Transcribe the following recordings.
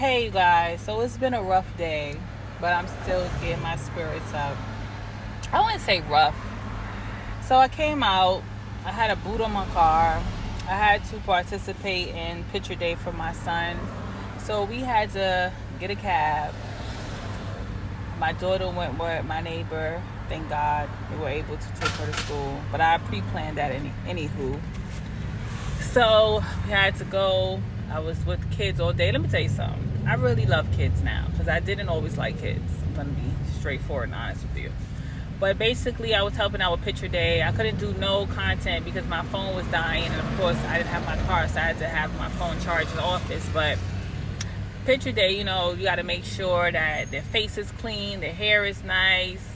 Hey you guys, so it's been a rough day, but I'm still getting my spirits up. I wouldn't say rough. So I came out, I had a boot on my car. I had to participate in picture day for my son. So we had to get a cab. My daughter went with my neighbor. Thank God they were able to take her to school. But I pre-planned that anywho. So we had to go. I was with kids all day. Let me tell you something. I really love kids now because I didn't always like kids. I'm going to be straightforward and honest with you. But basically, I was helping out with picture day. I couldn't do no content because my phone was dying. And of course, I didn't have my car, so I had to have my phone charged in the office. But picture day, you know, you got to make sure that their face is clean, their hair is nice,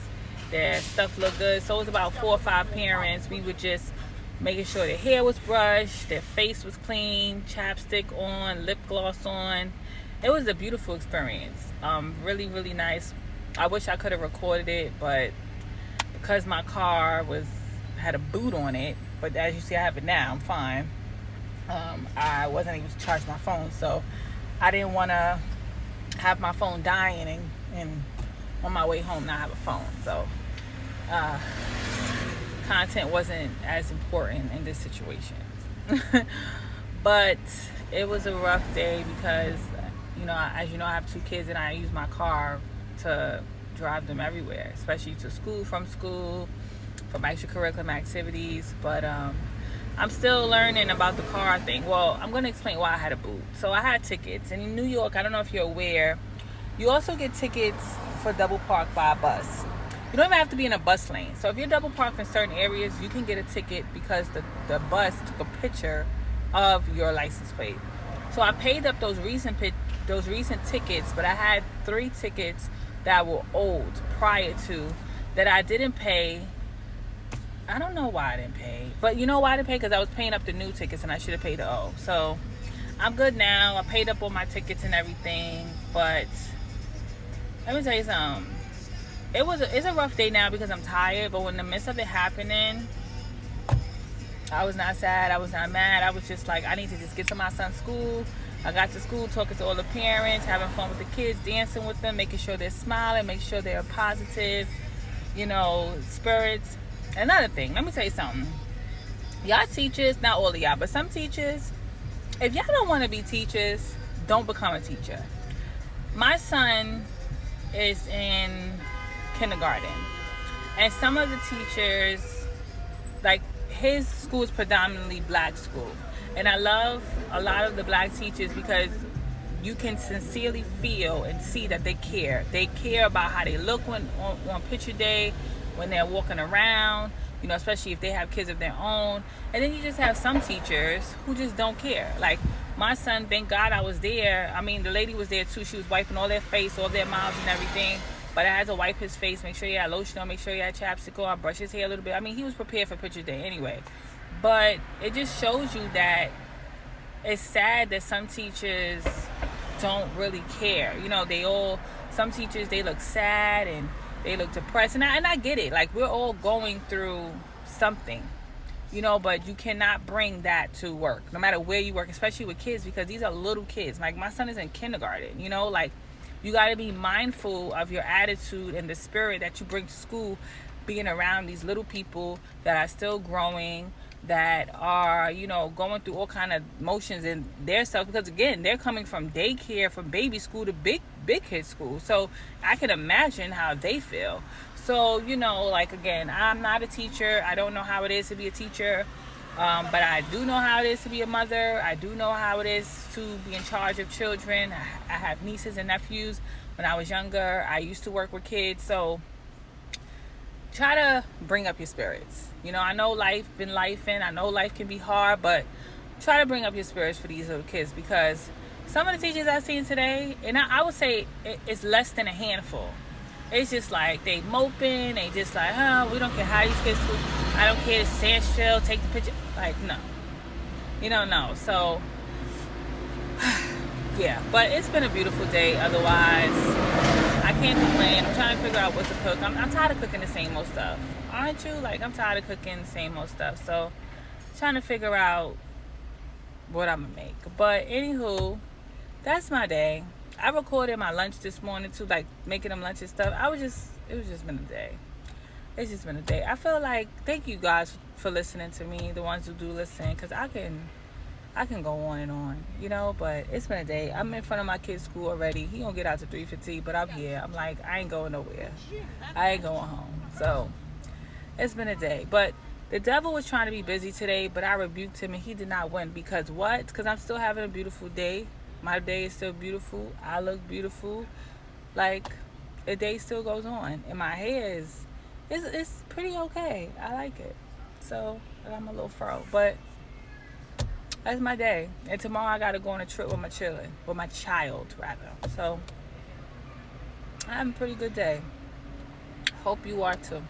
their stuff look good. So it was about 4 or 5 parents. We were just making sure their hair was brushed, their face was clean, chapstick on, lip gloss on. It was a beautiful experience. Really, really nice. I wish I could have recorded it, but because my car had a boot on it, but as you see, I have it now. I'm fine. I wasn't able to charge my phone, so I didn't want to have my phone dying and on my way home not have a phone. So content wasn't as important in this situation. But it was a rough day because, you know, as you know, I have 2 kids and I use my car to drive them everywhere, especially to school, from extracurricular activities. But I'm still learning about the car thing. Well, I'm going to explain why I had a boot. So I had tickets. And in New York, I don't know if you're aware, you also get tickets for double park by a bus. You don't even have to be in a bus lane. So if you're double parked in certain areas, you can get a ticket because the bus took a picture of your license plate. So I paid up those recent tickets, but I had 3 tickets that were old prior to that I didn't pay. I don't know why I didn't pay, but you know why I didn't pay? Because I was paying up the new tickets and I should have paid the old. So I'm good now. I paid up all my tickets and everything, but let me tell you something. It's a rough day now because I'm tired, but when the midst of it happening, I was not sad, I was not mad. I was just like, I need to just get to my son's school. I got to school talking to all the parents, having fun with the kids, dancing with them, making sure they're smiling, making sure they're positive, you know, spirits. Another thing, let me tell you something. Y'all teachers, not all of y'all, but some teachers, if y'all don't want to be teachers, don't become a teacher. My son is in kindergarten, and some of the teachers, like, his school is predominantly black school, and I love a lot of the black teachers because you can sincerely feel and see that they care about how they look on picture day, when they're walking around, you know, especially if they have kids of their own. And then you just have some teachers who just don't care. Like my son, thank God I was there. I mean, the lady was there too. She was wiping all their face, all their mouths and everything. But I had to wipe his face, make sure he had lotion on, make sure he had chapstick on, brush his hair a little bit. I mean, he was prepared for picture day anyway. But it just shows you that it's sad that some teachers don't really care. You know, some teachers, they look sad and they look depressed. And I get it. Like, we're all going through something, you know, but you cannot bring that to work, no matter where you work, especially with kids, because these are little kids. Like, my son is in kindergarten, you know, like, you got to be mindful of your attitude and the spirit that you bring to school, being around these little people that are still growing, that are, you know, going through all kind of motions in their self, because again, they're coming from daycare, from baby school to big kid school. So I can imagine how they feel. So, you know, like, again, I'm not a teacher. I don't know how it is to be a teacher. But I do know how it is to be a mother. I do know how it is to be in charge of children. I have nieces and nephews. When I was younger, I used to work with kids. So try to bring up your spirits. You know, I know life been lifing. I know life can be hard, but try to bring up your spirits for these little kids, because some of the teachers I've seen today, and I would say it's less than a handful. It's just like they moping. They just like, we don't care how these kids do. I don't care, stand still, take the picture. Like, no. You don't know. So, yeah. But it's been a beautiful day otherwise. I can't complain. I'm trying to figure out what to cook. I'm tired of cooking the same old stuff. Aren't you? Like, I'm tired of cooking the same old stuff. So, trying to figure out what I'm going to make. But, anywho, that's my day. I recorded my lunch this morning too, like making them lunch and stuff. It was just been a day. It's just been a day. I feel like, thank you guys for listening to me, the ones who do listen, because I can go on and on, you know, but it's been a day. I'm in front of my kid's school already. He gonna get out to 3:15, but I'm here. I'm like, I ain't going nowhere. I ain't going home. So it's been a day. But the devil was trying to be busy today, but I rebuked him and he did not win. Because what? Because I'm still having a beautiful day. My day is still beautiful. I look beautiful. Like, the day still goes on. And my hair is, it's pretty okay. I like it. So I'm a little fro. But that's my day. And tomorrow I got to go on a trip with my children. With my child, rather. So I'm a pretty good day. Hope you are too.